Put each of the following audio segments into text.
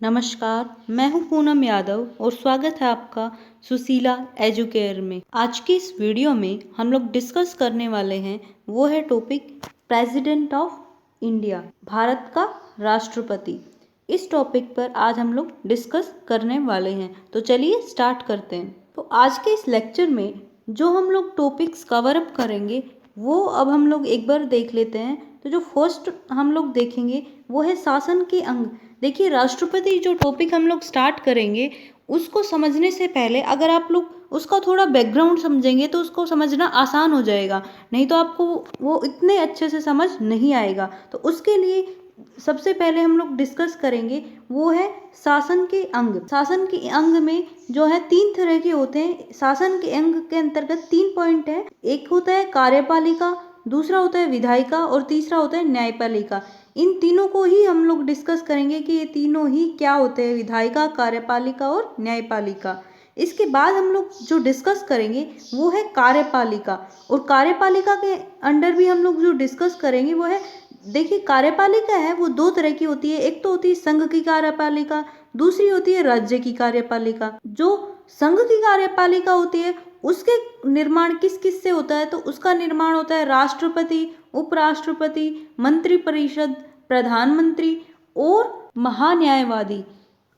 नमस्कार, मैं हूँ पूनम यादव और स्वागत है आपका सुशीला एजुकेयर में। आज की इस वीडियो में हम लोग डिस्कस करने वाले हैं वो है topic president of India, Bharat का राष्ट्रपति। इस टॉपिक पर आज हम लोग डिस्कस करने वाले हैं, तो चलिए स्टार्ट करते हैं। तो आज के इस लेक्चर में जो हम लोग टॉपिक्स कवर अप करेंगे वो अब हम लोग एक बार देख लेते हैं। तो जो फर्स्ट हम लोग देखेंगे वो है शासन के अंग। देखिए, राष्ट्रपति जो टॉपिक हम लोग स्टार्ट करेंगे उसको समझने से पहले अगर आप लोग उसका थोड़ा बैकग्राउंड समझेंगे तो उसको समझना आसान हो जाएगा, नहीं तो आपको वो इतने अच्छे से समझ नहीं आएगा। तो उसके लिए सबसे पहले हम लोग डिस्कस करेंगे वो है शासन के अंग। शासन के अंग में जो है 3 तरह के होते हैं। शासन के अंग के अंतर्गत 3 पॉइंट है। एक होता है कार्यपालिका, दूसरा होता है विधायिका और तीसरा होता है न्यायपालिका। इन तीनों को ही हम लोग डिस्कस करेंगे कि ये तीनों ही क्या होते हैं, विधायिका, कार्यपालिका और न्यायपालिका। इसके बाद हम लोग जो डिस्कस करेंगे वो है कार्यपालिका, और कार्यपालिका के अंडर भी हम लोग जो डिस्कस करेंगे वो है, देखिए कार्यपालिका है वो 2 तरह की होती है। एक तो होती है संघ की कार्यपालिका, दूसरी होती है राज्य की कार्यपालिका। जो संघ की कार्यपालिका होती है उसके निर्माण किस किस से होता है, तो उसका निर्माण होता है राष्ट्रपति, उपराष्ट्रपति, मंत्रिपरिषद, प्रधानमंत्री और महान्यायवादी,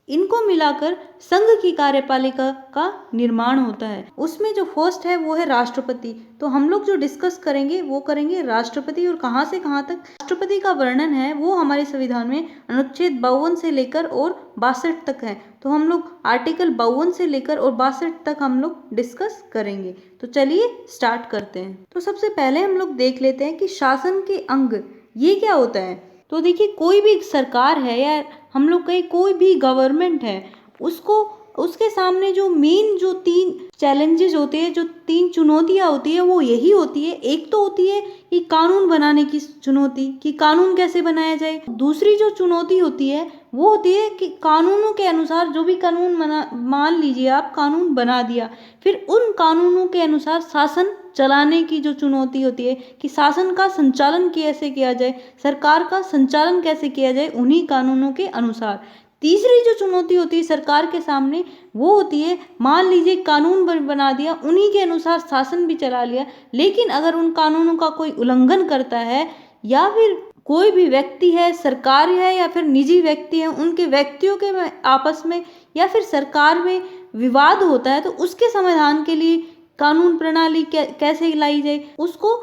इनको मिलाकर संघ की कार्यपालिका का निर्माण होता है। उसमें जो फर्स्ट है वो है राष्ट्रपति। तो हम लोग जो डिस्कस करेंगे वो करेंगे राष्ट्रपति, और कहाँ से कहाँ तक राष्ट्रपति का वर्णन है वो हमारे संविधान में अनुच्छेद 52 से लेकर और 62 तक है। तो हम लोग आर्टिकल 52 से लेकर और 62 तक हम लोग डिस्कस करेंगे। तो चलिए स्टार्ट करते हैं। तो सबसे पहले हम लोग देख लेते हैं कि शासन के अंग ये क्या होता है। तो देखिए, कोई भी सरकार है या हम लोग कहीं कोई भी गवर्नमेंट है, उसको उसके सामने जो मेन जो 3 चैलेंजेस होते हैं, जो 3 चुनौतियां होती है वो यही होती है। एक तो होती है कि कानून बनाने की चुनौती, कि कानून कैसे बनाया जाए। दूसरी जो चुनौती होती है वो होती है कि कानूनों के अनुसार जो भी कानून मान लीजिए आप कानून बना दिया, फिर उन कानूनों के अनुसार शासन चलाने की जो चुनौती होती है कि शासन का संचालन कैसे किया जाए, सरकार का संचालन कैसे किया जाए उन्हीं कानूनों के अनुसार। तीसरी जो चुनौती होती है सरकार के सामने वो होती है, मान लीजिए कानून बना दिया, उन्हीं के अनुसार शासन भी चला लिया, लेकिन अगर उन कानूनों का कोई उल्लंघन करता है या फिर कोई भी व्यक्ति है, सरकार है या फिर निजी व्यक्ति है, उनके व्यक्तियों के आपस में या फिर सरकार में विवाद होता है, तो उसके समाधान के लिए कानून प्रणाली कैसे लाई जाए, उसको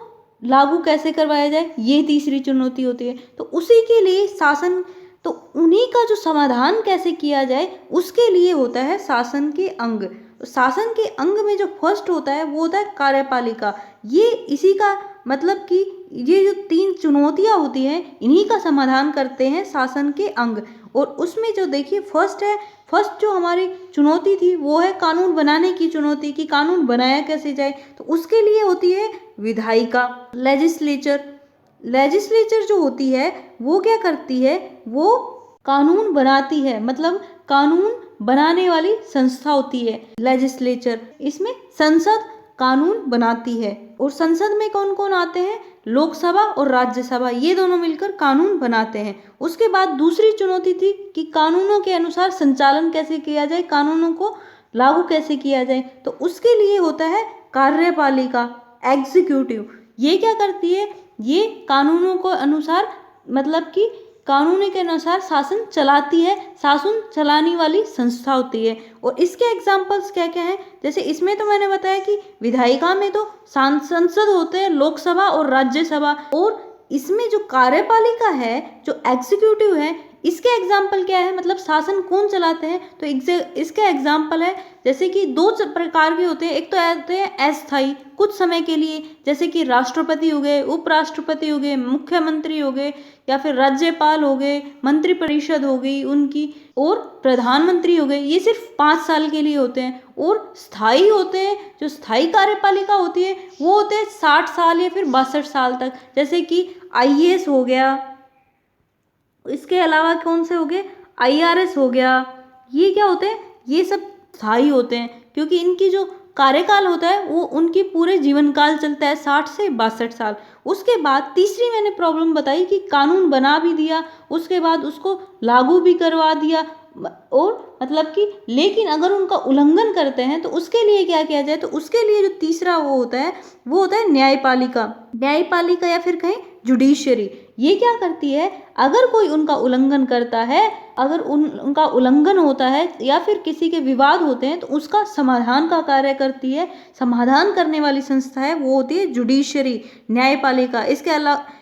लागू कैसे करवाया जाए, ये तीसरी चुनौती होती है। तो उसी के लिए शासन, तो उन्हीं का जो समाधान कैसे किया जाए उसके लिए होता है शासन के अंग। तो शासन के अंग में जो फर्स्ट होता है वो होता है कार्यपालिका। ये इसी का मतलब कि ये जो 3 चुनौतियां होती हैं इन्हीं का समाधान करते हैं शासन के अंग। और उसमें जो देखिए फर्स्ट जो हमारी चुनौती थी वो है कानून बनाने की चुनौती, कि कानून बनाया कैसे जाए। तो उसके लिए होती है विधायिका, लेजिस्लेचर जो होती है वो क्या करती है, वो कानून बनाती है, मतलब कानून बनाने वाली संस्था होती है लेजिस्लेचर। इसमें संसद कानून बनाती है, और संसद में कौन कौन आते हैं, लोकसभा और राज्यसभा, ये दोनों मिलकर कानून बनाते हैं। उसके बाद दूसरी चुनौती थी कि कानूनों के अनुसार संचालन कैसे किया जाए, कानूनों को लागू कैसे किया जाए। तो उसके लिए होता है कार्यपालिका, एग्जीक्यूटिव। ये क्या करती है, ये कानूनों को अनुसार, मतलब कि कानून के अनुसार शासन चलाती है, शासन चलाने वाली संस्था होती है। और इसके एग्जाम्पल्स क्या क्या हैं, जैसे इसमें तो मैंने बताया कि विधायिका में तो संसद होते हैं, लोकसभा और राज्यसभा। और इसमें जो कार्यपालिका है, जो एग्जीक्यूटिव है, इसके एग्जाम्पल क्या है, मतलब शासन कौन चलाते हैं, तो इसके एग्जाम्पल है जैसे कि 2 प्रकार के होते हैं। एक तो होते हैं अस्थायी, कुछ समय के लिए, जैसे कि राष्ट्रपति हो गए, उपराष्ट्रपति हो गए, मुख्यमंत्री हो गए, या फिर राज्यपाल हो गए, मंत्रिपरिषद हो गई उनकी, और प्रधानमंत्री हो गए। ये सिर्फ 5 साल के लिए होते हैं। और स्थायी होते हैं, जो स्थायी कार्यपालिका होती है वो होते हैं 60 साल या फिर 62 साल तक, जैसे कि IAS हो गया। इसके अलावा कौन से हो गए, IRS हो गया। ये क्या होते हैं, ये सब स्थायी होते हैं, क्योंकि इनकी जो कार्यकाल होता है वो उनकी पूरे जीवन काल चलता है 60 से 62 साल। उसके बाद तीसरी मैंने प्रॉब्लम बताई कि कानून बना भी दिया, उसके बाद उसको लागू भी करवा दिया, और मतलब कि लेकिन अगर उनका उल्लंघन करते हैं तो उसके लिए क्या किया जाए, तो उसके लिए जो तीसरा वो होता है न्यायपालिका या फिर कहें जुडिशरी। ये क्या करती है, अगर कोई उनका उल्लंघन करता है, अगर उनका उल्लंघन होता है या फिर किसी के विवाद होते हैं तो उसका समाधान का कार्य करती है। समाधान करने वाली संस्था है वो होती है जुडिशरी, न्यायपालिका।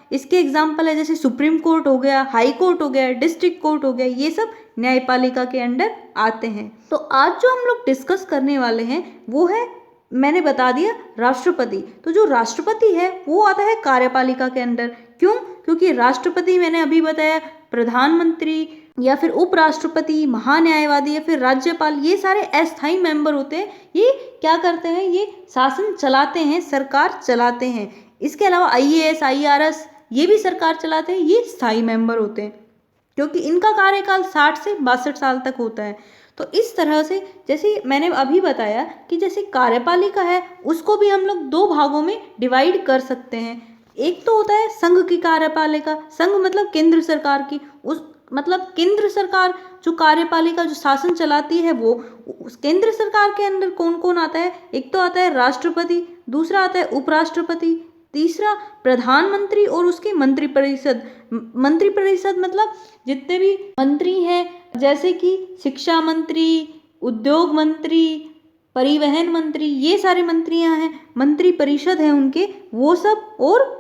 इसके एग्जाम्पल है जैसे सुप्रीम कोर्ट हो गया, हाई कोर्ट हो गया, डिस्ट्रिक्ट कोर्ट हो गया, ये सब न्यायपालिका के अंडर आते हैं। तो आज जो हम लोग डिस्कस करने वाले हैं वो है, मैंने बता दिया, राष्ट्रपति। तो जो राष्ट्रपति है वो आता है कार्यपालिका के अंडर। क्यों? क्योंकि राष्ट्रपति मैंने अभी बताया प्रधानमंत्री या फिर उपराष्ट्रपति, महान्यायवादी या फिर राज्यपाल, ये सारे अस्थायी मेंबर होते हैं। ये क्या करते हैं, ये शासन चलाते हैं, सरकार चलाते हैं। इसके अलावा IAS, IRS ये भी सरकार चलाते हैं, ये स्थायी मेंबर होते हैं क्योंकि इनका कार्यकाल 60 से 62 साल तक होता है। तो इस तरह से जैसे मैंने अभी बताया कि जैसे कार्यपालिका है उसको भी हम लोग दो भागों में डिवाइड कर सकते हैं। एक तो होता है संघ की कार्यपालिका, संघ मतलब केंद्र सरकार की, उस मतलब केंद्र सरकार जो कार्यपालिका जो शासन चलाती है वो उस केंद्र सरकार के अंदर कौन कौन आता है, एक तो आता है राष्ट्रपति, दूसरा आता है उपराष्ट्रपति, तीसरा प्रधानमंत्री और उसकी मंत्रिपरिषद। मंत्रिपरिषद मतलब जितने भी मंत्री हैं जैसे कि शिक्षा मंत्री, उद्योग मंत्री, परिवहन मंत्री, ये सारे मंत्रियां हैं, मंत्रिपरिषद है उनके वो सब, और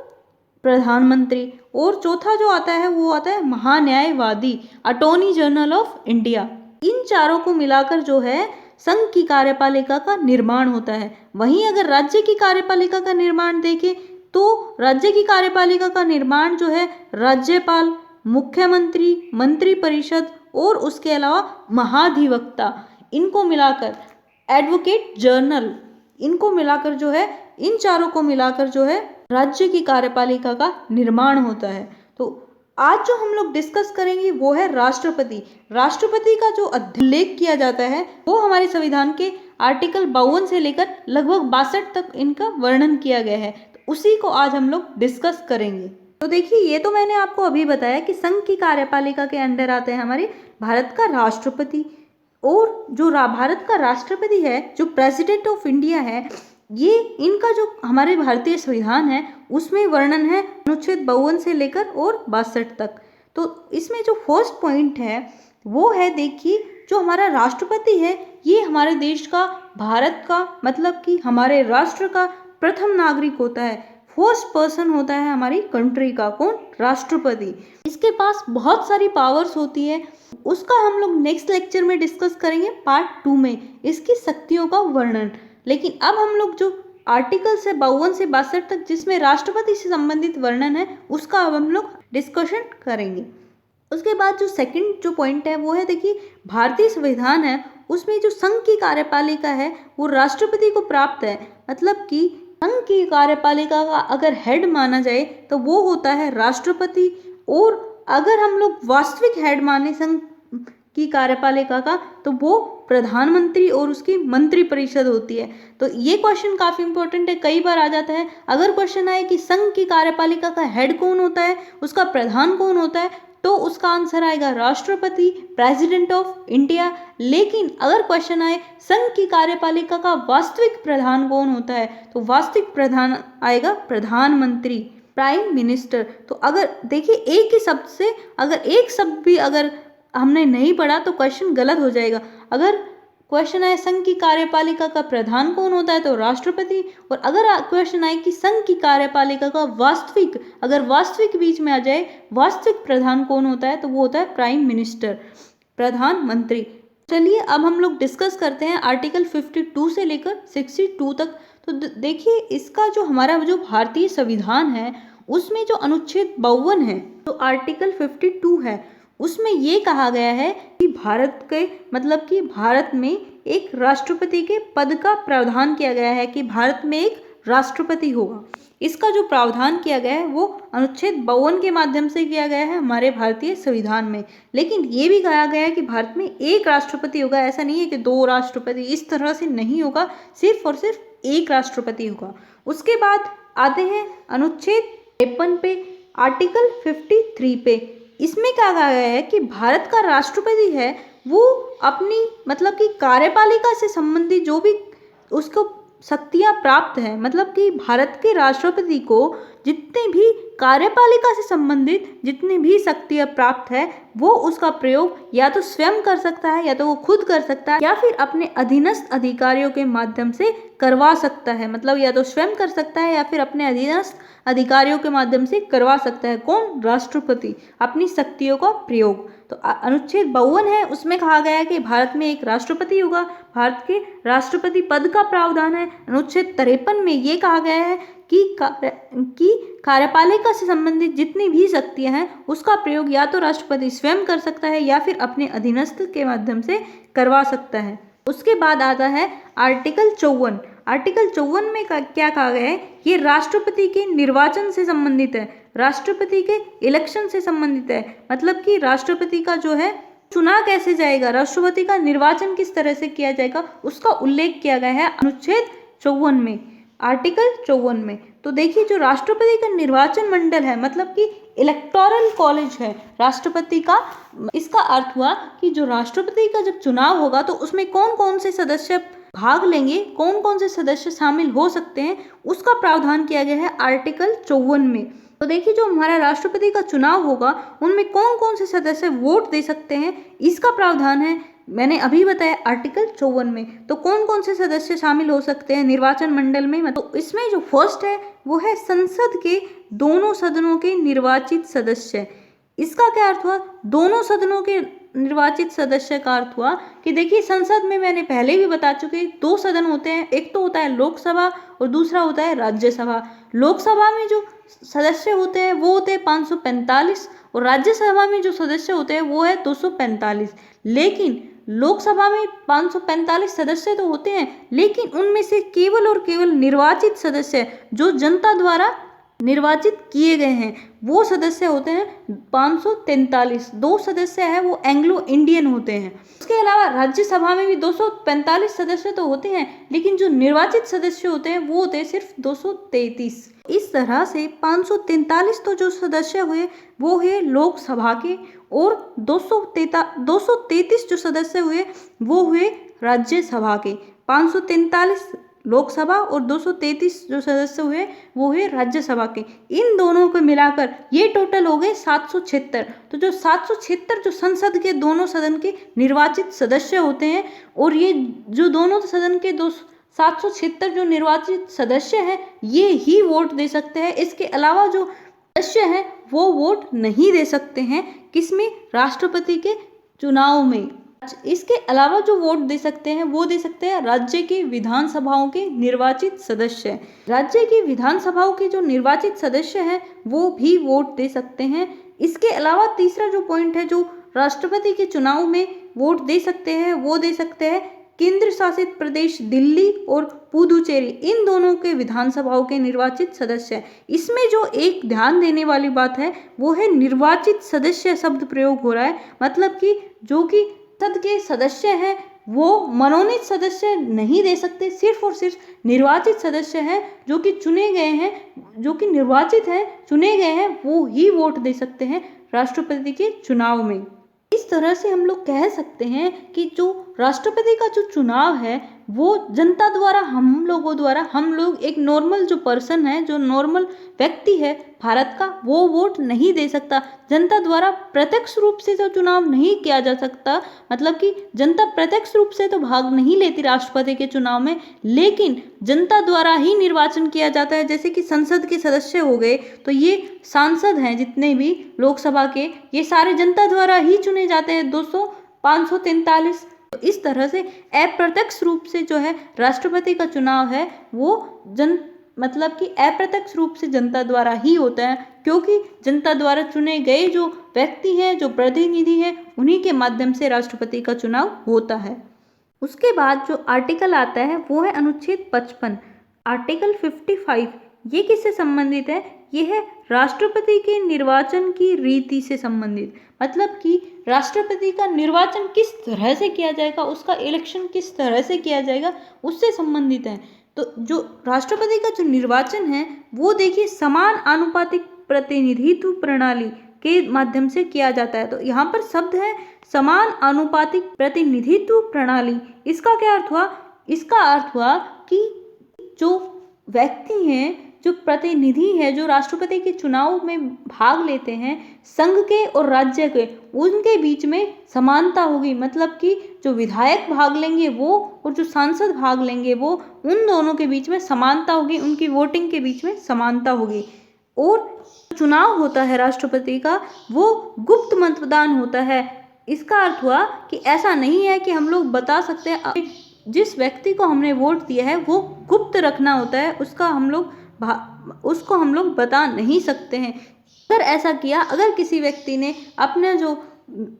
प्रधानमंत्री। और चौथा जो आता है वो आता है महान्यायवादी, अटॉर्नी जनरल ऑफ इंडिया। इन चारों को मिलाकर जो है संघ की कार्यपालिका का निर्माण होता है। वहीं अगर राज्य की कार्यपालिका का निर्माण देखें तो राज्य की कार्यपालिका का निर्माण जो है राज्यपाल, मुख्यमंत्री, मंत्रिपरिषद और उसके अलावा महाधिवक्ता, इनको मिलाकर एडवोकेट जनरल, इनको मिलाकर जो है, इन चारों को मिलाकर जो है राज्य की कार्यपालिका का निर्माण होता है। तो आज जो हम लोग डिस्कस करेंगे वो है राष्ट्रपति। राष्ट्रपति का जो उल्लेख किया जाता है वो हमारे संविधान के आर्टिकल 52 से लेकर लगभग 62 तक इनका वर्णन किया गया है। तो उसी को आज हम लोग डिस्कस करेंगे। तो देखिए, ये तो मैंने आपको अभी बताया कि संघ की कार्यपालिका के अंडर आते हैं हमारे भारत का राष्ट्रपति। और जो भारत का राष्ट्रपति है, जो प्रेसिडेंट ऑफ इंडिया है, ये इनका जो हमारे भारतीय संविधान है उसमें वर्णन है अनुच्छेद 52 से लेकर और 62 तक। तो इसमें जो फर्स्ट पॉइंट है वो है, देखिए, जो हमारा राष्ट्रपति है ये हमारे देश का, भारत का, मतलब कि हमारे राष्ट्र का प्रथम नागरिक होता है, फर्स्ट पर्सन होता है हमारी कंट्री का। कौन? राष्ट्रपति। इसके पास बहुत सारी पावर्स होती है, उसका हम लोग नेक्स्ट लेक्चर में डिस्कस करेंगे पार्ट 2 में, इसकी शक्तियों का वर्णन। लेकिन अब हम लोग जो आर्टिकल से 52 से 62 तक जिसमें राष्ट्रपति से संबंधित वर्णन है उसका अब हम लोग डिस्कशन करेंगे। उसके बाद जो सेकंड जो पॉइंट है वो है, देखिए, भारतीय संविधान है उसमें जो संघ की कार्यपालिका है वो राष्ट्रपति को प्राप्त है। मतलब कि संघ की कार्यपालिका का अगर हेड माना जाए तो वो होता है राष्ट्रपति, और अगर हम लोग वास्तविक हेड माने संघ की कार्यपालिका का तो वो प्रधानमंत्री और उसकी मंत्रिपरिषद होती है। तो ये क्वेश्चन काफी इंपॉर्टेंट है, कई बार आ जाता है। अगर क्वेश्चन आए कि संघ की कार्यपालिका का हेड कौन होता है, उसका प्रधान कौन होता है, तो उसका आंसर आएगा राष्ट्रपति, प्रेसिडेंट ऑफ इंडिया। लेकिन अगर क्वेश्चन आए संघ की कार्यपालिका का वास्तविक प्रधान कौन होता है, तो वास्तविक प्रधान आएगा प्रधानमंत्री, प्राइम मिनिस्टर। तो अगर देखिए, एक ही शब्द से अगर एक शब्द भी अगर हमने नहीं पढ़ा तो क्वेश्चन गलत हो जाएगा। अगर क्वेश्चन आए संघ की कार्यपालिका का प्रधान कौन होता है तो राष्ट्रपति, और अगर क्वेश्चन आए कि संघ की कार्यपालिका का वास्तविक, अगर वास्तविक बीच में आ जाए वास्तविक प्रधान कौन होता है तो वो होता है प्राइम मिनिस्टर, प्रधानमंत्री। चलिए अब हम लोग डिस्कस करते हैं आर्टिकल 52 से लेकर 62 तक। तो देखिए, इसका जो हमारा जो भारतीय संविधान है उसमें जो अनुच्छेद 52 है, तो आर्टिकल 52 है, उसमें ये कहा गया है कि भारत के, मतलब कि भारत में एक राष्ट्रपति के पद का प्रावधान किया गया है कि भारत में एक राष्ट्रपति होगा। इसका जो प्रावधान किया गया है वो अनुच्छेद 52 के माध्यम से किया गया है हमारे भारतीय संविधान में। लेकिन ये भी कहा गया है कि भारत में एक राष्ट्रपति होगा, ऐसा नहीं है कि दो राष्ट्रपति, इस तरह से नहीं होगा, सिर्फ और सिर्फ एक राष्ट्रपति होगा। उसके बाद आते हैं अनुच्छेद 53 पे, आर्टिकल 53 पे। इसमें क्या कहा गया है कि भारत का राष्ट्रपति है वो अपनी मतलब कि कार्यपालिका से संबंधित जो भी उसको शक्तियाँ प्राप्त हैं, मतलब कि भारत के राष्ट्रपति को जितने भी कार्यपालिका से संबंधित जितनी भी शक्तियाँ प्राप्त है वो उसका प्रयोग या तो स्वयं कर सकता है, या तो वो खुद कर सकता है, या फिर अपने अधीनस्थ अधिकारियों के माध्यम से करवा सकता है। मतलब या तो स्वयं कर सकता है या फिर अपने अधीनस्थ अधिकारियों के माध्यम से करवा सकता है। कौन? राष्ट्रपति, अपनी शक्तियों का प्रयोग। तो अनुच्छेद 52 है, उसमें कहा गया है कि भारत में एक राष्ट्रपति होगा। भारत के राष्ट्रपति पद का प्रावधान है। अनुच्छेद 53 में ये कहा गया है कि कार्यपालिका से संबंधित जितनी भी शक्तियां हैं उसका प्रयोग या तो राष्ट्रपति स्वयं कर सकता है या फिर अपने अधीनस्थ के माध्यम से करवा सकता है। उसके बाद आता है आर्टिकल 54। आर्टिकल 54 में क्या कहा गया है? ये राष्ट्रपति के निर्वाचन से संबंधित है, राष्ट्रपति के इलेक्शन से संबंधित है। मतलब कि राष्ट्रपति का जो है चुनाव कैसे जाएगा, राष्ट्रपति का निर्वाचन किस तरह से किया जाएगा, उसका उल्लेख किया गया है अनुच्छेद 54 में, आर्टिकल 54 में। तो देखिए, जो राष्ट्रपति का निर्वाचन मंडल है, मतलब कि इलेक्टोरल कॉलेज है राष्ट्रपति का, इसका अर्थ हुआ कि जो राष्ट्रपति का जब चुनाव होगा तो उसमें कौन कौन से सदस्य भाग लेंगे, कौन कौन से सदस्य शामिल हो सकते हैं, उसका प्रावधान किया गया है आर्टिकल 54 में। तो देखिए, जो हमारा राष्ट्रपति का चुनाव होगा उनमें कौन कौन से सदस्य वोट दे सकते हैं, इसका प्रावधान है, मैंने अभी बताया, आर्टिकल 54 में। तो कौन कौन से सदस्य शामिल हो सकते हैं निर्वाचन मंडल में? तो इसमें जो फर्स्ट है वो है संसद के दोनों सदनों के निर्वाचित सदस्य। इसका क्या अर्थ हुआ? दोनों सदनों के निर्वाचित सदस्य का अर्थ हुआ कि देखिए, संसद में मैंने पहले भी बता चुके, दो सदन होते हैं, एक तो होता है लोकसभा और दूसरा होता है राज्यसभा। लोकसभा में जो सदस्य होते हैं वो होते हैं 545 और राज्यसभा में जो सदस्य होते हैं वो है 245। लेकिन लोकसभा में 545 सदस्य तो होते हैं, लेकिन उनमें से केवल और केवल निर्वाचित सदस्य जो जनता द्वारा निर्वाचित किए गए हैं वो सदस्य होते हैं 543। दो सदस्य हैं वो एंग्लो इंडियन होते हैं। उसके अलावा राज्यसभा में भी 245 सदस्य तो होते हैं, लेकिन जो निर्वाचित सदस्य होते हैं वो होते हैं सिर्फ 233। इस तरह से 543 तो जो सदस्य हुए वो है लोकसभा के, और 233 जो सदस्य हुए वो हुए राज्यसभा के। 543 लोकसभा और 233 जो सदस्य हुए वो हुए राज्यसभा के। इन दोनों को मिलाकर ये टोटल हो गए 776। तो जो 776 जो संसद के दोनों सदन के निर्वाचित सदस्य होते हैं, और ये जो दोनों सदन के 776 जो निर्वाचित सदस्य हैं ये ही वोट दे सकते हैं। इसके अलावा जो सदस्य हैं वो वोट नहीं दे सकते हैं। किसमें? राष्ट्रपति के चुनाव में। इसके अलावा जो वोट दे सकते हैं वो दे सकते हैं राज्य के विधानसभाओं के निर्वाचित सदस्य। राज्य की विधानसभाओं के जो निर्वाचित सदस्य हैं वो भी वोट दे सकते हैं। इसके अलावा तीसरा जो पॉइंट है, जो राष्ट्रपति के चुनाव में वोट दे सकते हैं वो दे सकते हैं केंद्र शासित प्रदेश दिल्ली और पुदुचेरी, इन दोनों के विधानसभाओं के निर्वाचित सदस्य। इसमें जो एक ध्यान देने वाली बात है वो है निर्वाचित सदस्य शब्द प्रयोग हो रहा है। मतलब कि जो कि संसद के सदस्य हैं वो मनोनीत सदस्य नहीं दे सकते, सिर्फ और सिर्फ निर्वाचित सदस्य हैं जो कि चुने गए हैं, जो कि निर्वाचित हैं, चुने गए हैं, वो ही वोट दे सकते हैं राष्ट्रपति के चुनाव में। इस तरह से हम लोग कह सकते हैं कि जो राष्ट्रपति का जो चुनाव है वो जनता द्वारा, हम लोगों द्वारा, हम लोग एक नॉर्मल जो पर्सन है, जो नॉर्मल व्यक्ति है भारत का, वो वोट नहीं दे सकता। जनता द्वारा प्रत्यक्ष रूप से तो चुनाव नहीं किया जा सकता, मतलब कि जनता प्रत्यक्ष रूप से तो भाग नहीं लेती राष्ट्रपति के चुनाव में, लेकिन जनता द्वारा ही निर्वाचन किया जाता है। जैसे कि संसद के सदस्य हो गए, तो ये सांसद हैं जितने भी लोकसभा के, ये सारे जनता द्वारा ही चुने जाते हैं, 543। तो इस तरह से अप्रत्यक्ष रूप से जो है राष्ट्रपति का चुनाव है वो मतलब कि अप्रत्यक्ष रूप से जनता द्वारा ही होता है, क्योंकि जनता द्वारा चुने गए जो व्यक्ति हैं, जो प्रतिनिधि हैं, उन्हीं के माध्यम से राष्ट्रपति का चुनाव होता है। उसके बाद जो आर्टिकल आता है वो है अनुच्छेद 55। आर्टिकल 55 ये किससे संबंधित है? ये है राष्ट्रपति के निर्वाचन की रीति से संबंधित। मतलब कि राष्ट्रपति का निर्वाचन किस तरह से किया जाएगा, उसका इलेक्शन किस तरह से किया जाएगा, उससे संबंधित है। तो जो राष्ट्रपति का जो निर्वाचन है वो देखिए समान आनुपातिक प्रतिनिधित्व प्रणाली के माध्यम से किया जाता है। तो यहाँ पर शब्द है समान आनुपातिक प्रतिनिधित्व प्रणाली। इसका क्या अर्थ हुआ? इसका अर्थ हुआ कि जो व्यक्ति हैं, जो प्रतिनिधि है, जो राष्ट्रपति के चुनाव में भाग लेते हैं, संघ के और राज्य के, उनके बीच में समानता होगी। मतलब कि जो विधायक भाग लेंगे वो और जो सांसद भाग लेंगे वो, उन दोनों के बीच में समानता होगी, उनकी वोटिंग के बीच में समानता होगी। और चुनाव होता है राष्ट्रपति का, वो गुप्त मतदान होता है। इसका अर्थ हुआ कि ऐसा नहीं है कि हम लोग बता सकते हैं, जिस व्यक्ति को हमने वोट दिया है वो गुप्त रखना होता है, उसको हम लोग बता नहीं सकते हैं। अगर ऐसा किया, अगर किसी व्यक्ति ने अपने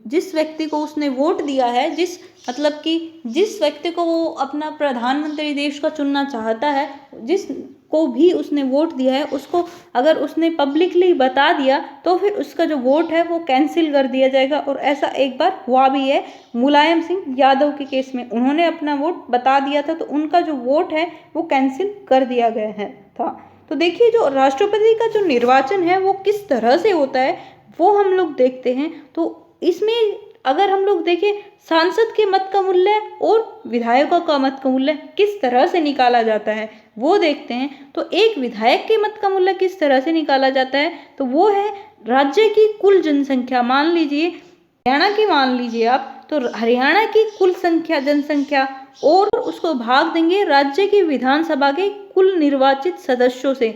जिस व्यक्ति को उसने वोट दिया है, जिस व्यक्ति को वो अपना प्रधानमंत्री देश का चुनना चाहता है, जिसको भी उसने वोट दिया है, उसको अगर उसने पब्लिकली बता दिया तो फिर उसका जो वोट है वो कैंसिल कर दिया जाएगा। और ऐसा एक बार हुआ भी है मुलायम सिंह यादव के केस में। उन्होंने अपना वोट बता दिया था तो उनका जो वोट है वो कैंसिल कर दिया गया था। तो देखिए, जो राष्ट्रपति का जो निर्वाचन है वो किस तरह से होता है वो हम लोग देखते हैं। तो इसमें अगर हम लोग देखें, सांसद के मत का मूल्य और विधायकों का मत का मूल्य किस तरह से निकाला जाता है वो देखते हैं। तो एक विधायक के मत का मूल्य किस तरह से निकाला जाता है, तो वो है राज्य की कुल जनसंख्या। मान लीजिए हरियाणा की, मान लीजिए आप, तो हरियाणा की कुल जनसंख्या और उसको भाग देंगे राज्य की विधानसभा के कुल निर्वाचित सदस्यों से,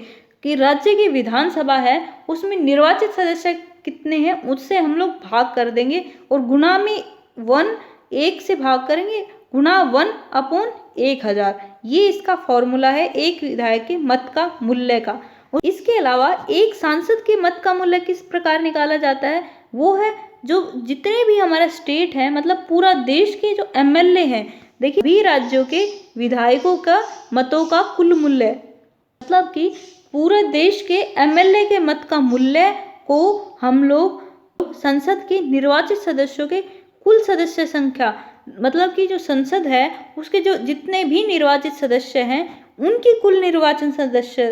कि राज्य की विधानसभा है उसमें निर्वाचित सदस्य कितने हैं उससे हम लोग भाग कर देंगे और गुणा में 1 से भाग करेंगे, गुणा 1/1000। ये इसका फॉर्मूला है एक विधायक के मत का मूल्य का। और इसके अलावा एक सांसद के मत का मूल्य किस प्रकार निकाला जाता है, वो है जो जितने भी हमारा स्टेट है, मतलब पूरा देश के जो MLA हैं, देखिए भी राज्यों के विधायकों का मतों का कुल मूल्य, मतलब कि पूरे देश के MLA के मत का मूल्य को हम लोग संसद के निर्वाचित सदस्यों के कुल सदस्य संख्या, मतलब कि जो संसद है उसके जो जितने भी निर्वाचित सदस्य हैं उनकी कुल निर्वाचन सदस्य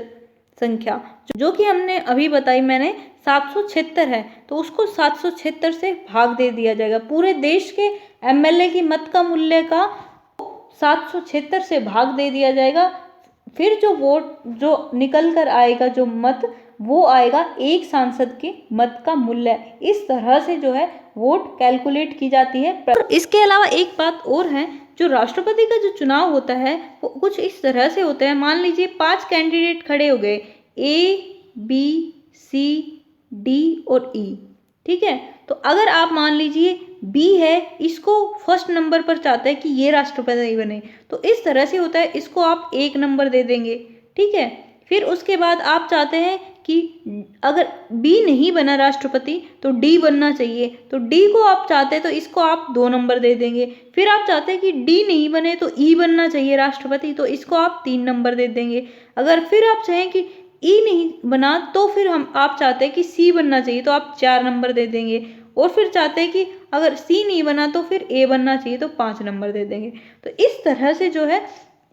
संख्या, जो कि हमने अभी बताई मैंने 776 है, तो उसको 776 से भाग दे दिया जाएगा। पूरे देश के MLA की मत का मूल्य का 776 से भाग दे दिया जाएगा। फिर जो वोट जो निकल कर आएगा, जो मत, वो आएगा एक सांसद के मत का मूल्य। इस तरह से जो है वोट कैलकुलेट की जाती है। इसके अलावा एक बात और है, जो राष्ट्रपति का जो चुनाव होता है वो कुछ इस तरह से होता है। मान लीजिए 5 कैंडिडेट खड़े हो गए, A, B, C, D और E, ठीक है। तो अगर आप मान लीजिए B है, इसको फर्स्ट नंबर पर चाहते हैं कि ये राष्ट्रपति बने, तो इस तरह से होता है, इसको आप 1 नंबर दे देंगे, ठीक है। फिर उसके बाद आप चाहते हैं कि अगर B नहीं बना राष्ट्रपति तो D बनना चाहिए, तो D को आप चाहते हैं तो इसको आप 2 नंबर दे देंगे। फिर आप चाहते हैं कि D नहीं बने तो E बनना चाहिए राष्ट्रपति, तो इसको आप 3 नंबर दे देंगे। अगर फिर आप चाहें कि E नहीं बना तो फिर आप चाहते हैं कि C बनना चाहिए, तो आप 4 नंबर दे देंगे। और फिर चाहते हैं कि अगर C नहीं बना तो फिर A बनना चाहिए, तो 5 नंबर दे देंगे। तो इस तरह से जो है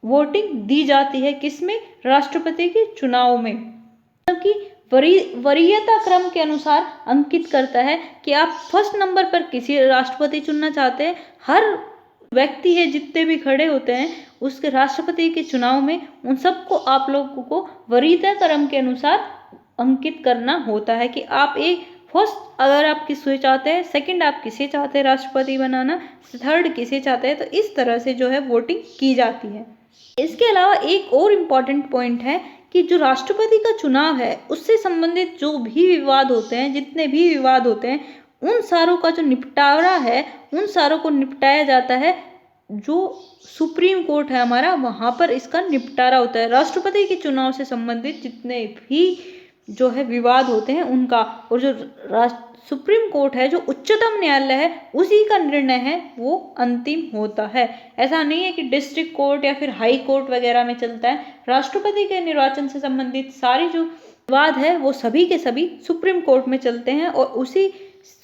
वोटिंग दी जाती है, किसमें, राष्ट्रपति के चुनाव में, मतलब कि वरीयता क्रम के अनुसार अंकित करता है कि आप फर्स्ट नंबर पर किसी राष्ट्रपति चुनना चाहते हैं। हर व्यक्ति है जितने भी खड़े होते हैं उसके राष्ट्रपति के चुनाव में, उन सबको आप लोगों को वरीयता क्रम के अनुसार अंकित करना होता है कि आप एक फर्स्ट अगर आप किसे चाहते हैं, सेकंड आप किसे चाहते हैं राष्ट्रपति बनाना, थर्ड किसे चाहते हैं। तो इस तरह से जो है वोटिंग की जाती है। इसके अलावा एक और इम्पॉर्टेंट पॉइंट है कि जो राष्ट्रपति का चुनाव है उससे संबंधित जो भी विवाद होते हैं, जितने भी विवाद होते हैं, उन सारों का जो निपटारा है, उन सारों को निपटाया जाता है जो सुप्रीम कोर्ट है हमारा, वहाँ पर इसका निपटारा होता है। राष्ट्रपति के चुनाव से संबंधित जितने भी जो है विवाद होते हैं उनका, और जो सुप्रीम कोर्ट है, जो उच्चतम न्यायालय है, उसी का निर्णय है वो अंतिम होता है। ऐसा नहीं है कि डिस्ट्रिक्ट कोर्ट या फिर हाई कोर्ट वगैरह में चलता है। राष्ट्रपति के निर्वाचन से संबंधित सारी जो विवाद है वो सभी के सभी सुप्रीम कोर्ट में चलते हैं, और उसी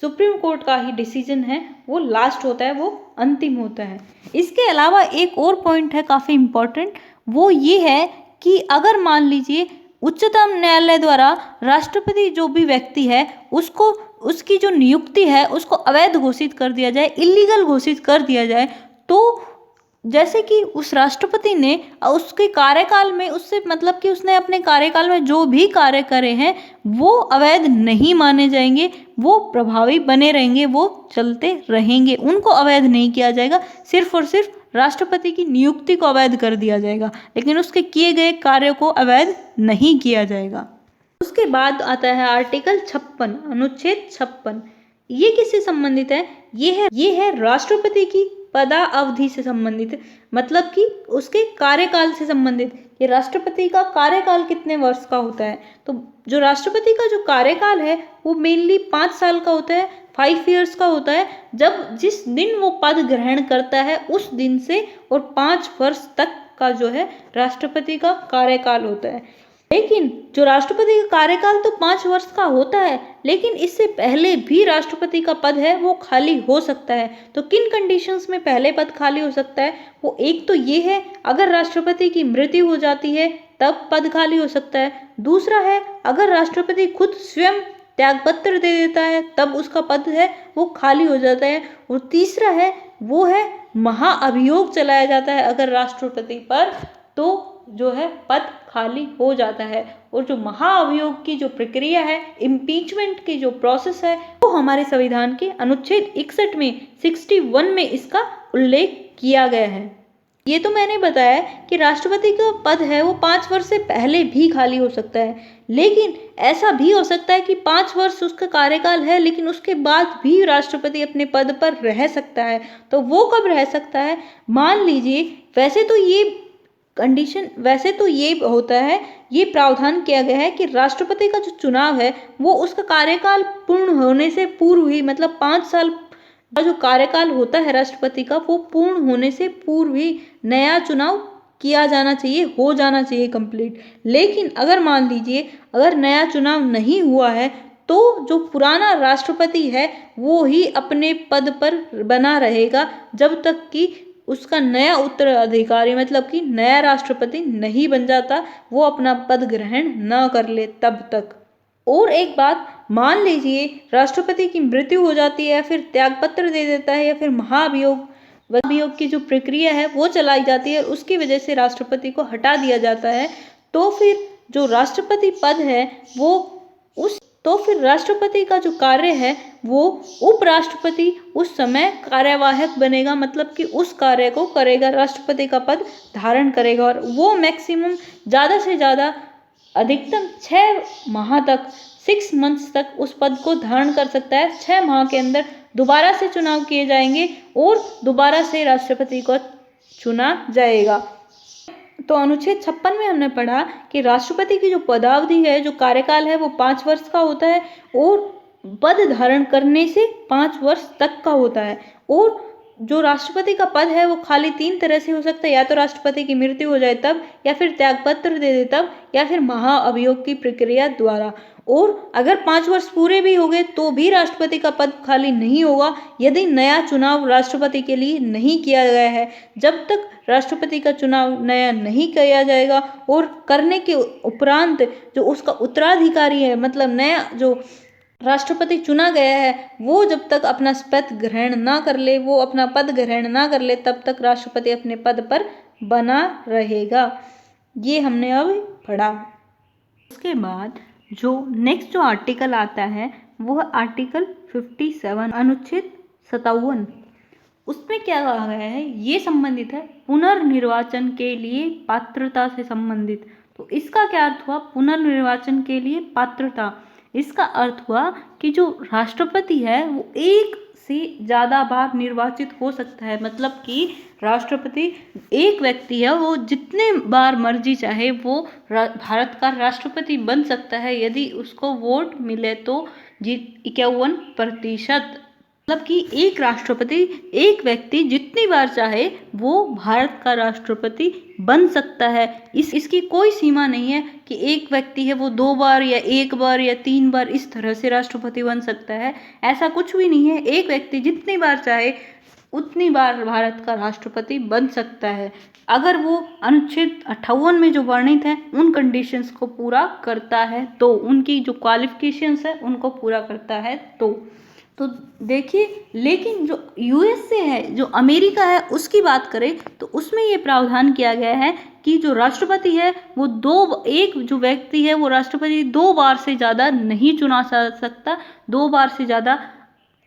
सुप्रीम कोर्ट का ही डिसीजन है वो लास्ट होता है, वो अंतिम होता है। इसके अलावा एक और पॉइंट है काफ़ी इम्पोर्टेंट, वो ये है कि अगर मान लीजिए उच्चतम न्यायालय द्वारा राष्ट्रपति जो भी व्यक्ति है उसको उसकी जो नियुक्ति है उसको अवैध घोषित कर दिया जाए, इलीगल घोषित कर दिया जाए, तो जैसे कि उस राष्ट्रपति ने उसके कार्यकाल में उससे मतलब कि उसने अपने कार्यकाल में जो भी कार्य करे हैं वो अवैध नहीं माने जाएंगे, वो प्रभावी बने रहेंगे, वो चलते रहेंगे, उनको अवैध नहीं किया जाएगा। सिर्फ और सिर्फ राष्ट्रपति की नियुक्ति को अवैध कर दिया जाएगा, लेकिन उसके किए गए कार्यों को अवैध नहीं किया जाएगा। उसके बाद आता है आर्टिकल 56, अनुच्छेद 56। ये किससे संबंधित है? ये है राष्ट्रपति की पदावधि से संबंधित, मतलब कि उसके कार्यकाल से संबंधित। ये राष्ट्रपति का कार्यकाल कितने वर्ष का होता है? तो जो राष्ट्रपति का जो कार्यकाल है वो मेनली 5 साल का होता है, 5 ईयर्स का होता है, जब जिस दिन वो पद ग्रहण करता है उस दिन से, और 5 वर्ष तक का जो है राष्ट्रपति का कार्यकाल होता है। लेकिन जो राष्ट्रपति का कार्यकाल तो 5 वर्ष का होता है, लेकिन इससे पहले भी राष्ट्रपति का पद है वो खाली हो सकता है। तो किन कंडीशंस में पहले पद खाली हो सकता है? वो एक तो ये है, अगर राष्ट्रपति की मृत्यु हो जाती है तब पद खाली हो सकता है। दूसरा है, अगर राष्ट्रपति खुद स्वयं त्यागपत्र दे देता है तब उसका पद है वो खाली हो जाता है। और तीसरा है, वो है महाअभियोग चलाया जाता है अगर राष्ट्रपति पर, तो जो है पद खाली हो जाता है। और जो महाअभियोग की जो प्रक्रिया है, इम्पीचमेंट की जो प्रोसेस है, वो हमारे संविधान के अनुच्छेद 61 में 61 में इसका उल्लेख किया गया है। ये तो मैंने बताया कि राष्ट्रपति का पद है वो 5 वर्ष से पहले भी खाली हो सकता है, लेकिन ऐसा भी हो सकता है कि 5 वर्ष उसका कार्यकाल है लेकिन उसके बाद भी राष्ट्रपति अपने पद पर रह सकता है। तो वो कब रह सकता है? मान लीजिए, वैसे तो ये होता है, ये प्रावधान किया गया है कि राष्ट्रपति का जो चुनाव है वो उसका कार्यकाल पूर्ण होने से पूर्व ही, मतलब 5 साल का जो कार्यकाल होता है राष्ट्रपति का, वो पूर्ण होने से पूर्व ही नया चुनाव किया जाना चाहिए, हो जाना चाहिए कंप्लीट। लेकिन अगर मान लीजिए अगर नया चुनाव नहीं हुआ है तो जो पुराना राष्ट्रपति है वो ही अपने पद पर बना रहेगा जब तक कि उसका नया उत्तराधिकारी, मतलब कि नया राष्ट्रपति नहीं बन जाता, वो अपना पद ग्रहण न कर ले तब तक। और एक बात, मान लीजिए राष्ट्रपति की मृत्यु हो जाती है, फिर त्यागपत्र दे देता है, या फिर महाभियोग की जो प्रक्रिया है वो चलाई जाती है और उसकी वजह से राष्ट्रपति को हटा दिया जाता है, तो फिर जो राष्ट्रपति पद है तो फिर राष्ट्रपति का जो कार्य है वो उपराष्ट्रपति उस समय कार्यवाहक बनेगा, मतलब कि उस कार्य को करेगा, राष्ट्रपति का पद धारण करेगा, और वो मैक्सिमम ज़्यादा से ज़्यादा अधिकतम 6 माह तक, 6 मंथ्स तक उस पद को धारण कर सकता है। 6 माह के अंदर दोबारा से चुनाव किए जाएंगे और दोबारा से राष्ट्रपति को चुना जाएगा। तो अनुच्छेद 56 में हमने पढ़ा कि राष्ट्रपति की जो पदावधि है, जो कार्यकाल है, वो 5 वर्ष का होता है और पद धारण करने से 5 वर्ष तक का होता है। और जो राष्ट्रपति का पद है वो खाली 3 तरह से हो सकता है, या तो राष्ट्रपति की मृत्यु हो जाए तब, या फिर त्यागपत्र दे दे तब, या फिर महाअभियोग की प्रक्रिया द्वारा। और अगर 5 वर्ष पूरे भी हो गए तो भी राष्ट्रपति का पद खाली नहीं होगा यदि नया चुनाव राष्ट्रपति के लिए नहीं किया गया है। जब तक राष्ट्रपति का चुनाव नया नहीं किया जाएगा और करने के उपरांत जो उसका उत्तराधिकारी है, मतलब नया जो राष्ट्रपति चुना गया है, वो जब तक अपना पद ग्रहण ना कर ले, वो अपना पद ग्रहण ना कर ले, तब तक राष्ट्रपति अपने पद पर बना रहेगा। ये हमने अब पढ़ा। उसके बाद जो नेक्स्ट जो आर्टिकल आता है वो है आर्टिकल 57, अनुच्छेद 57। उसमें क्या कहा गया है? ये संबंधित है पुनर्निर्वाचन के लिए पात्रता से संबंधित। तो इसका क्या अर्थ हुआ? पुनर्निर्वाचन के लिए पात्रता, इसका अर्थ हुआ कि जो राष्ट्रपति है वो 1 से ज़्यादा बार निर्वाचित हो सकता है, मतलब कि राष्ट्रपति एक व्यक्ति है वो जितने बार मर्जी चाहे वो भारत का राष्ट्रपति बन सकता है यदि उसको वोट मिले तो 51%, मतलब कि एक व्यक्ति जितनी बार चाहे वो भारत का राष्ट्रपति बन सकता है। इसकी कोई सीमा नहीं है कि एक व्यक्ति है वो 2 बार या 1 बार या 3 बार इस तरह से राष्ट्रपति बन सकता है, ऐसा कुछ भी नहीं है। एक व्यक्ति जितनी बार चाहे उतनी बार भारत का राष्ट्रपति बन सकता है, अगर वो अनुच्छेद 58 में जो वर्णित है उन कंडीशंस को पूरा करता है, तो उनकी जो क्वालिफिकेशंस है उनको पूरा करता है तो देखिए, लेकिन जो यूएसए है, जो अमेरिका है, उसकी बात करें तो उसमें ये प्रावधान किया गया है कि जो राष्ट्रपति है वो एक जो व्यक्ति है वो राष्ट्रपति 2 बार से ज़्यादा नहीं चुना जा सकता, 2 बार से ज़्यादा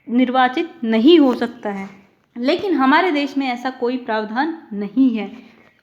निर्वाचित नहीं हो सकता है। लेकिन हमारे देश में ऐसा कोई प्रावधान नहीं है।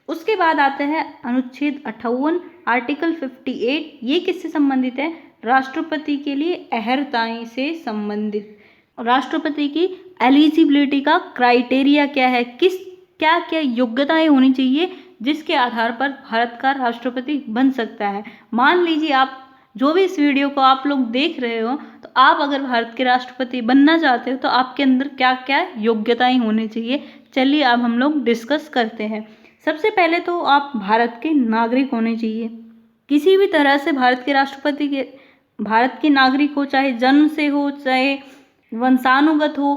उसके बाद आते हैं अनुच्छेद 58 आर्टिकल 58। ये किससे संबंधित है? राष्ट्रपति के लिए अहर्ताई से संबंधित। राष्ट्रपति की एलिजिबिलिटी का क्राइटेरिया क्या है, क्या क्या योग्यताएं होनी चाहिए जिसके आधार पर भारत का राष्ट्रपति बन सकता है। मान लीजिए आप जो भी इस वीडियो को आप लोग देख रहे हो, तो आप अगर भारत के राष्ट्रपति बनना चाहते हो तो आपके अंदर क्या क्या योग्यताएं होनी चाहिए, चलिए अब हम लोग डिस्कस करते हैं। सबसे पहले तो आप भारत के नागरिक होने चाहिए, किसी भी तरह से भारत के नागरिक हो, चाहे जन्म से हो चाहे वंशानुगत हो।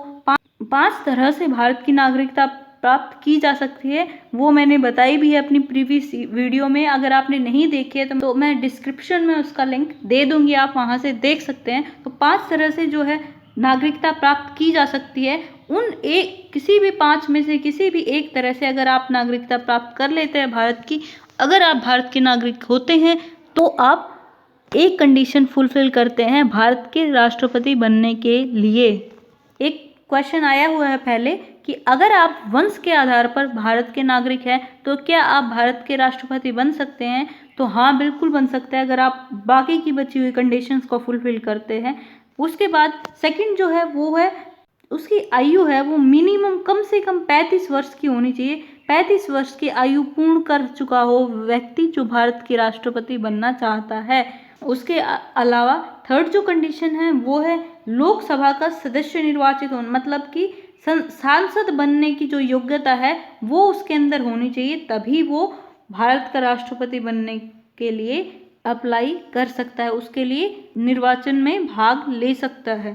5 तरह से भारत की नागरिकता प्राप्त की जा सकती है, वो मैंने बताई भी है अपनी प्रीवियस वीडियो में। अगर आपने नहीं देखी है तो मैं डिस्क्रिप्शन में उसका लिंक दे दूंगी, आप वहां से देख सकते हैं। तो 5 तरह से जो है नागरिकता प्राप्त की जा सकती है। किसी भी 5 में से किसी भी एक तरह से अगर आप नागरिकता प्राप्त कर लेते हैं भारत की, अगर आप भारत के नागरिक होते हैं तो आप एक कंडीशन फुलफिल करते हैं भारत के राष्ट्रपति बनने के लिए। एक क्वेश्चन आया हुआ है पहले कि अगर आप वंश के आधार पर भारत के नागरिक हैं तो क्या आप भारत के राष्ट्रपति बन सकते हैं? तो हाँ, बिल्कुल बन सकते हैं अगर आप बाकी की बची हुई कंडीशंस को फुलफिल करते हैं। उसके बाद सेकंड जो है वो है उसकी आयु है वो मिनिमम कम से कम 35 वर्ष की होनी चाहिए। 35 वर्ष की आयु पूर्ण कर चुका हो व्यक्ति जो भारत के राष्ट्रपति बनना चाहता है। उसके अलावा थर्ड जो कंडीशन है वो है लोकसभा का सदस्य निर्वाचित होना, मतलब कि सांसद बनने की जो योग्यता है वो उसके अंदर होनी चाहिए, तभी वो भारत का राष्ट्रपति बनने के लिए अप्लाई कर सकता है, उसके लिए निर्वाचन में भाग ले सकता है,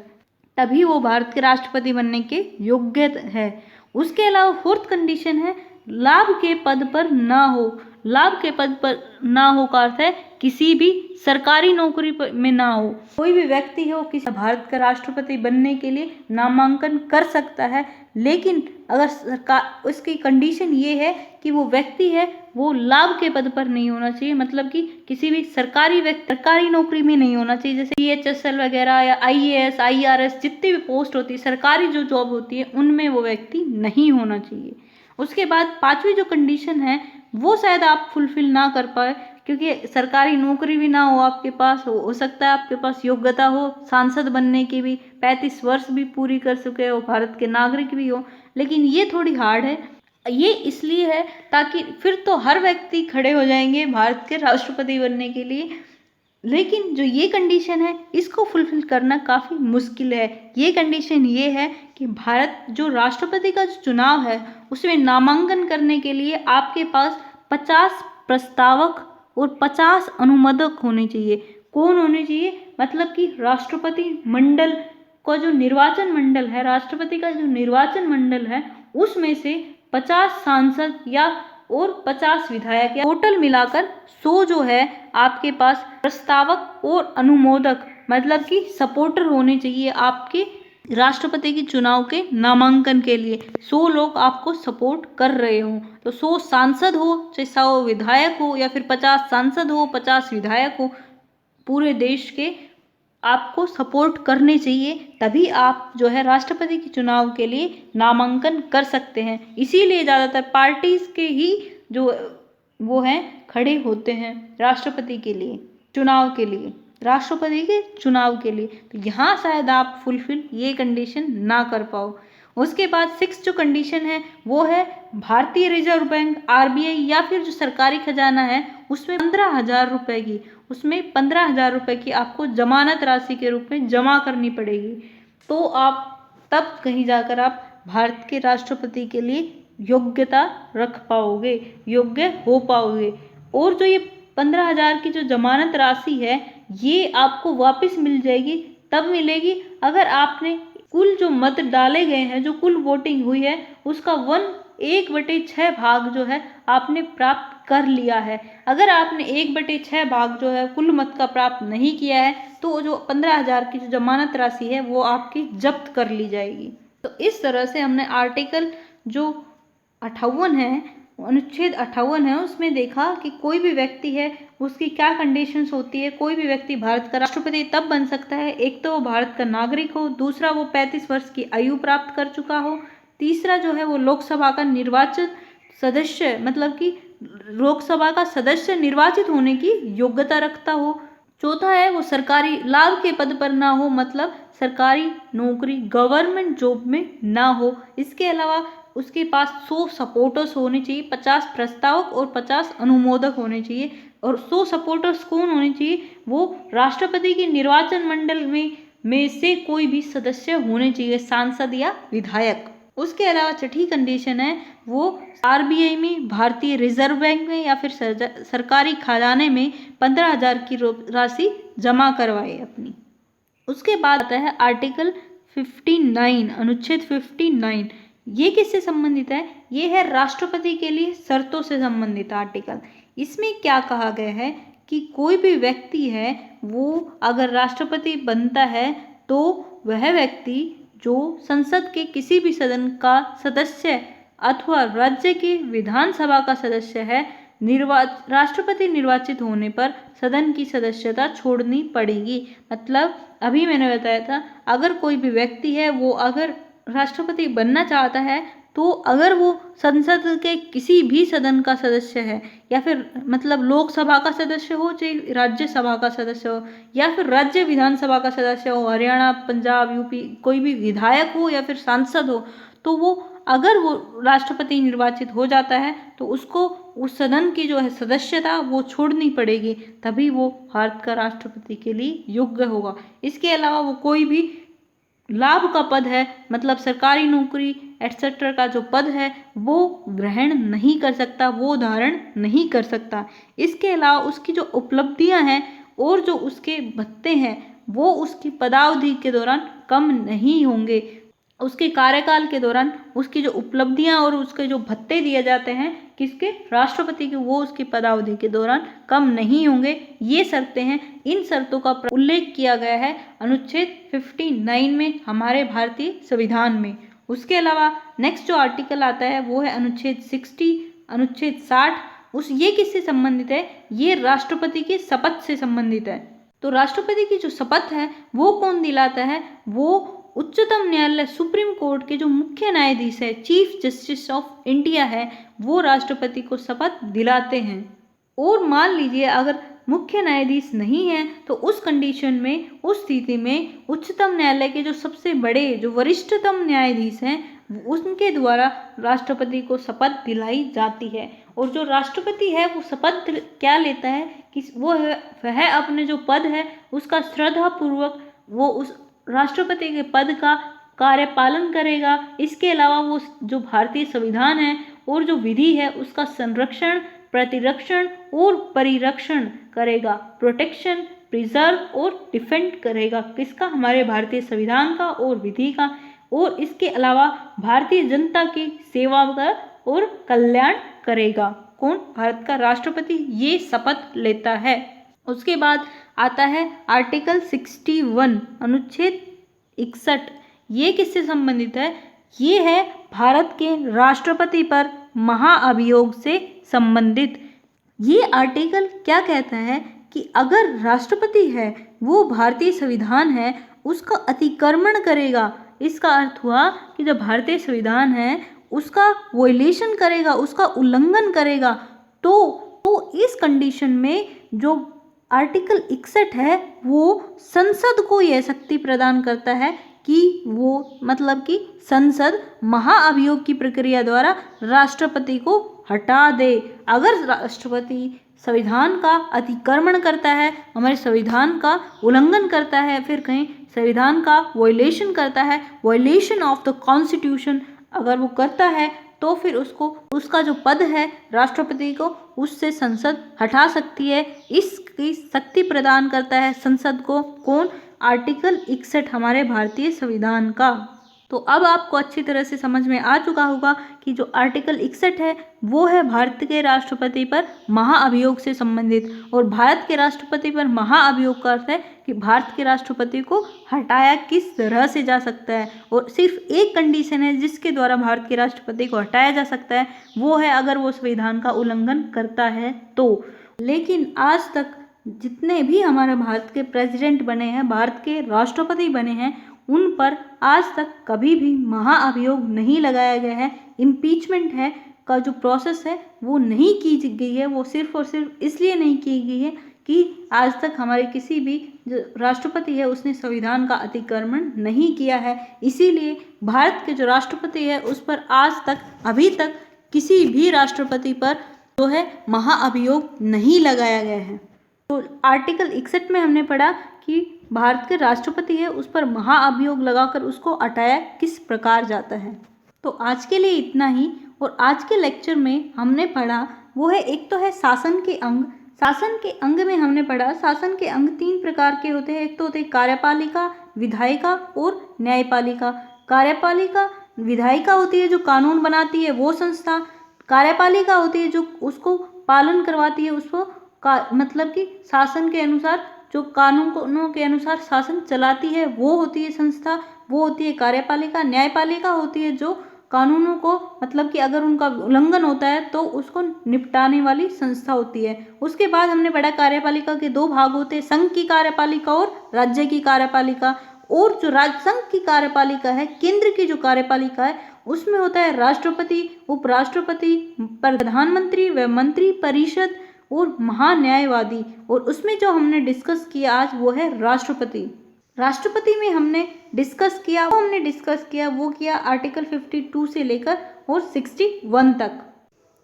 तभी वो भारत के राष्ट्रपति बनने के योग्य है। उसके अलावा फोर्थ कंडीशन है लाभ के पद पर ना हो। लाभ के पद पर ना हो का अर्थ है किसी भी सरकारी नौकरी में ना हो। कोई भी व्यक्ति हो किसी भारत का राष्ट्रपति बनने के लिए नामांकन कर सकता है, लेकिन अगर सरकार उसकी कंडीशन ये है कि वो व्यक्ति है वो लाभ के पद पर नहीं होना चाहिए, मतलब कि किसी भी सरकारी नौकरी में नहीं होना चाहिए, जैसे PHSL वगैरह या IAS IRS जितनी भी पोस्ट होती है, सरकारी जो जॉब होती है, उनमें वो व्यक्ति नहीं होना चाहिए। उसके बाद 5वीं जो कंडीशन है वो शायद आप फुलफिल ना कर पाए, क्योंकि सरकारी नौकरी भी ना हो आपके पास, हो सकता है आपके पास योग्यता हो सांसद बनने की भी, 35 वर्ष भी पूरी कर चुके हो, भारत के नागरिक भी हो, लेकिन ये थोड़ी हार्ड है। ये इसलिए है ताकि फिर तो हर व्यक्ति खड़े हो जाएंगे भारत के राष्ट्रपति बनने के लिए, लेकिन जो ये कंडीशन है इसको फुलफिल करना काफ़ी मुश्किल है। ये कंडीशन ये है कि भारत जो राष्ट्रपति का जो चुनाव है उसमें नामांकन करने के लिए आपके पास 50 प्रस्तावक और 50 अनुमोदक होने चाहिए। कौन होने चाहिए? मतलब कि राष्ट्रपति मंडल का जो निर्वाचन मंडल है, राष्ट्रपति का जो निर्वाचन मंडल है, उसमें से 50 सांसद या और 50 विधायक, या टोटल मिलाकर 100 जो है आपके पास प्रस्तावक और अनुमोदक, मतलब कि सपोर्टर होने चाहिए आपके राष्ट्रपति की चुनाव के नामांकन के लिए। 100 लोग आपको सपोर्ट कर रहे हो, तो 100 सांसद हो चाहे 100 विधायक हो या फिर 50 सांसद हो 50 विधायक हो, पूरे देश के आपको सपोर्ट करने चाहिए, तभी आप जो है राष्ट्रपति के चुनाव के लिए नामांकन कर सकते हैं। इसीलिए ज़्यादातर पार्टीज के ही जो वो हैं खड़े होते हैं राष्ट्रपति के लिए चुनाव के लिए, राष्ट्रपति के चुनाव के लिए। तो यहाँ शायद आप फुलफिल ये कंडीशन ना कर पाओ। उसके बाद 6 जो कंडीशन है वो है भारतीय रिजर्व बैंक RBI या फिर जो सरकारी खजाना है उसमें 15,000 रुपये की, उसमें 15,000 रुपये की आपको जमानत राशि के रूप में जमा करनी पड़ेगी, तो आप तब कहीं जाकर आप भारत के राष्ट्रपति के लिए योग्यता रख पाओगे, योग्य हो पाओगे। और जो ये 15,000 की जो जमानत राशि है ये आपको वापस मिल जाएगी, तब मिलेगी अगर आपने कुल जो मत डाले गए हैं, जो कुल वोटिंग हुई है, उसका 1/6 भाग जो है आपने प्राप्त कर लिया है। अगर आपने 1/6 भाग जो है कुल मत का प्राप्त नहीं किया है तो जो 15,000 की जो जमानत राशि है वो आपकी जब्त कर ली जाएगी। तो इस तरह से हमने आर्टिकल जो 58 है, अनुच्छेद 58 है, उसमें देखा कि कोई भी व्यक्ति है उसकी क्या कंडीशंस होती है। कोई भी व्यक्ति भारत का राष्ट्रपति तब बन सकता है, एक तो वो भारत का नागरिक हो, दूसरा वो 35 वर्ष की आयु प्राप्त कर चुका हो, तीसरा जो है वो लोकसभा का निर्वाचित सदस्य, मतलब कि लोकसभा का सदस्य निर्वाचित होने की योग्यता रखता हो, चौथा है वो सरकारी लाभ के पद पर ना हो, मतलब सरकारी नौकरी गवर्नमेंट जॉब में ना हो। इसके अलावा उसके पास 100 सपोर्टर्स होने चाहिए, 50 प्रस्तावक और 50 अनुमोदक होने चाहिए। और 100 सपोर्टर्स कौन होने चाहिए? वो राष्ट्रपति के निर्वाचन मंडल में से कोई भी सदस्य होने चाहिए, सांसद या विधायक। उसके अलावा छठी कंडीशन है वो आरबीआई में, भारतीय रिजर्व बैंक में या फिर सरकारी खजाने में 15,000 की राशि जमा करवाए अपनी। उसके बाद आता है आर्टिकल 59, अनुच्छेद 59। ये किससे संबंधित है? ये है राष्ट्रपति के लिए शर्तों से संबंधित आर्टिकल। इसमें क्या कहा गया है कि कोई भी व्यक्ति है वो अगर राष्ट्रपति बनता है तो वह व्यक्ति जो संसद के किसी भी सदन का सदस्य अथवा राज्य की विधानसभा का सदस्य है, राष्ट्रपति निर्वाचित होने पर सदन की सदस्यता छोड़नी पड़ेगी। मतलब अभी मैंने बताया था, अगर कोई भी व्यक्ति है वो अगर राष्ट्रपति बनना चाहता है तो अगर वो संसद के किसी भी सदन का सदस्य है या फिर मतलब लोकसभा का सदस्य हो, चाहे राज्यसभा का सदस्य हो या फिर राज्य विधानसभा का सदस्य हो, हरियाणा, पंजाब, यूपी, कोई भी विधायक हो या फिर सांसद हो, तो वो अगर वो राष्ट्रपति निर्वाचित हो जाता है तो उसको उस सदन की जो है सदस्यता वो छोड़नी पड़ेगी, तभी वो भारत का राष्ट्रपति के लिए योग्य होगा। इसके अलावा वो कोई भी लाभ का पद है, मतलब सरकारी नौकरी एटसेट्रा का जो पद है वो ग्रहण नहीं कर सकता, वो धारण नहीं कर सकता। इसके अलावा उसकी जो उपलब्धियां हैं और जो उसके भत्ते हैं वो उसकी पदावधि के दौरान कम नहीं होंगे। उसके कार्यकाल के दौरान उसकी जो उपलब्धियां और उसके जो भत्ते दिए जाते हैं किसके? राष्ट्रपति के, वो उसकी पदावधि के दौरान कम नहीं होंगे। ये शर्तें हैं, इन शर्तों का उल्लेख किया गया है अनुच्छेद 59 में, हमारे भारतीय संविधान में। उसके अलावा नेक्स्ट जो आर्टिकल आता है वो है अनुच्छेद 60, अनुच्छेद 60। ये किससे संबंधित है? ये राष्ट्रपति की शपथ से संबंधित है। तो राष्ट्रपति की जो शपथ है वो कौन दिलाता है? वो उच्चतम न्यायालय सुप्रीम कोर्ट के जो मुख्य न्यायाधीश है, चीफ जस्टिस ऑफ इंडिया है, वो राष्ट्रपति को शपथ दिलाते हैं। और मान लीजिए अगर मुख्य न्यायाधीश नहीं है तो उस कंडीशन में, उस स्थिति में उच्चतम न्यायालय के जो सबसे बड़े, जो वरिष्ठतम न्यायाधीश हैं, उनके द्वारा राष्ट्रपति को शपथ दिलाई जाती है। और जो राष्ट्रपति है वो शपथ क्या लेता है कि वह अपने जो पद है उसका श्रद्धापूर्वक वो उस राष्ट्रपति के पद का कार्यपालन करेगा। इसके अलावा वो जो भारतीय संविधान है और जो विधि है उसका संरक्षण, प्रतिरक्षण और परिरक्षण करेगा, प्रोटेक्शन, प्रिजर्व और डिफेंड करेगा। किसका? हमारे भारतीय संविधान का और विधि का। और इसके अलावा भारतीय जनता की सेवा का और कल्याण करेगा। कौन? भारत का राष्ट्रपति ये शपथ लेता है। उसके बाद आता है आर्टिकल 61, अनुच्छेद 61। ये किससे संबंधित है? ये है भारत के राष्ट्रपति पर महाअभियोग से संबंधित। ये आर्टिकल क्या कहता है कि अगर राष्ट्रपति है वो भारतीय संविधान है उसका अतिक्रमण करेगा, इसका अर्थ हुआ कि जो भारतीय संविधान है उसका वॉयलेशन करेगा, उसका उल्लंघन करेगा, तो इस कंडीशन में जो आर्टिकल 61 है वो संसद को यह शक्ति प्रदान करता है कि वो मतलब कि संसद महाअभियोग की प्रक्रिया द्वारा राष्ट्रपति को हटा दे। अगर राष्ट्रपति संविधान का अतिक्रमण करता है, हमारे संविधान का उल्लंघन करता है, फिर कहीं संविधान का वॉयलेशन करता है, वॉयलेशन ऑफ द कॉन्स्टिट्यूशन अगर वो करता है, तो फिर उसको उसका जो पद है राष्ट्रपति को उससे संसद हटा सकती है। इसकी शक्ति प्रदान करता है संसद को कौन? आर्टिकल 61 हमारे भारतीय संविधान का। तो अब आपको अच्छी तरह से समझ में आ चुका होगा कि जो आर्टिकल 61 है वो है भारत के राष्ट्रपति पर महाअभियोग से संबंधित। और भारत के राष्ट्रपति पर महाअभियोग का अर्थ है कि भारत के राष्ट्रपति को हटाया किस तरह से जा सकता है। और सिर्फ एक कंडीशन है जिसके द्वारा भारत के राष्ट्रपति को हटाया जा सकता है, वो है अगर वो संविधान का उल्लंघन करता है तो। लेकिन आज तक जितने भी हमारे भारत के प्रेसिडेंट बने हैं, भारत के राष्ट्रपति बने हैं, उन पर आज तक कभी भी महाअभियोग नहीं लगाया गया है। इम्पीचमेंट है का जो प्रोसेस है वो नहीं की गई है। वो सिर्फ और सिर्फ इसलिए नहीं की गई है कि आज तक हमारे किसी भी जो राष्ट्रपति है उसने संविधान का अतिक्रमण नहीं किया है। इसीलिए भारत के जो राष्ट्रपति है उस पर आज तक अभी तक किसी भी राष्ट्रपति पर जो है महाअभियोग नहीं लगाया गया है। तो आर्टिकल 61 में हमने पढ़ा कि भारत के राष्ट्रपति है उस पर महाअभियोग लगाकर उसको हटाया किस प्रकार जाता है। तो आज के लिए इतना ही। और आज के लेक्चर में हमने पढ़ा वो है, एक तो है शासन के अंग। शासन के अंग में हमने पढ़ा शासन के अंग 3 प्रकार के होते हैं। एक तो होते हैं कार्यपालिका, विधायिका और न्यायपालिका। कार्यपालिका विधायिका होती है जो कानून बनाती है वो संस्था। कार्यपालिका होती है जो उसको पालन करवाती है, उसको मतलब कि शासन के अनुसार जो कानूनों के अनुसार शासन चलाती है वो होती है संस्था, वो होती है कार्यपालिका। न्यायपालिका होती है जो कानूनों को मतलब कि अगर उनका उल्लंघन होता है तो उसको निपटाने वाली संस्था होती है। उसके बाद हमने पढ़ा कार्यपालिका के 2 भाग होते हैं, संघ की कार्यपालिका और राज्य की कार्यपालिका। और जो संघ की कार्यपालिका है, केंद्र की जो कार्यपालिका है, उसमें होता है राष्ट्रपति, उपराष्ट्रपति, प्रधानमंत्री व मंत्री परिषद और महान्यायवादी। और उसमें जो हमने डिस्कस किया आज वो है राष्ट्रपति। राष्ट्रपति में हमने डिस्कस किया वो किया आर्टिकल 52 से लेकर और 61 तक।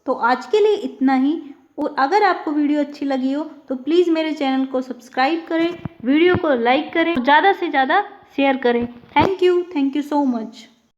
तो आज के लिए इतना ही। और अगर आपको वीडियो अच्छी लगी हो तो प्लीज़ मेरे चैनल को सब्सक्राइब करें, वीडियो को लाइक करें, ज़्यादा से ज़्यादा शेयर करें। Thank you so much.